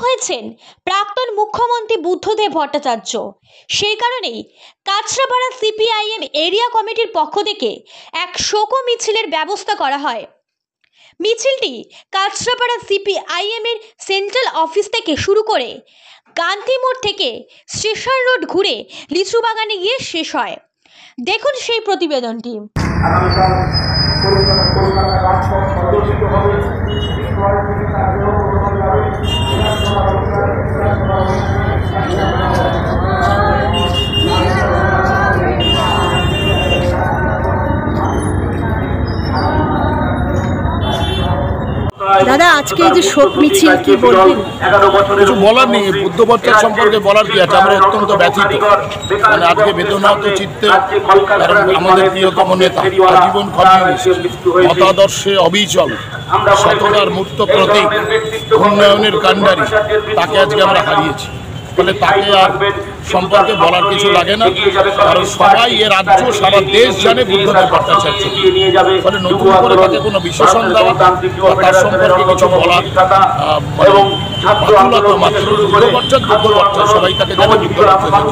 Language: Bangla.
হয়েছেন প্রাক্তন মুখ্যমন্ত্রী বুদ্ধদেব ভট্টাচার্য। সেই কারণেই কাঁচরাপাড়া সিপিআইএম এরিয়া কমিটির পক্ষ থেকে এক শোক মিছিলের ব্যবস্থা করা হয়। মিছিলটি কাঁচরাপাড়া সিপিআইএম এর সেন্ট্রাল অফিস থেকে শুরু করে গান্ধী মোড় থেকে স্টেশন রোড ঘুরে লিচু বাগানে গিয়ে শেষ হয়। দেখুন সেই প্রতিবেদনটি। দাদা, আজকে যে শোক মিছিল কি বলবেন? কিছু বলার নেই, বুদ্ধ ভট্টাচার্য সম্পর্কে বলার কি আছে। আমরা অত্যন্ত ব্যথিত, মানে আজকে বেদনাহত চিত্তে, কারণ আমাদের প্রিয়তম নেতা আজীবন কমিউনিস্ট, মতাদর্শে অবিচল, সততার মূর্ত প্রতীক, উন্নয়নের কাণ্ডারি, তাকে আজকে আমরা হারিয়েছি। ফলে তাকে আর সম্পর্কে বলার কিছু লাগে না, কারণ সবাই এ রাজ্য সারা দেশ জানে বুদ্ধদেব ভট্টাচার্য। ফলে নতুন করে তাকে কোনো বিশেষণ দেওয়া বা তার সম্পর্কে কিছু বলার বাতুলতা মাত্র। বুদ্ধ ভট্টাচার্য সবাই তাকে জানে বুদ্ধ ভট্টাচার্য।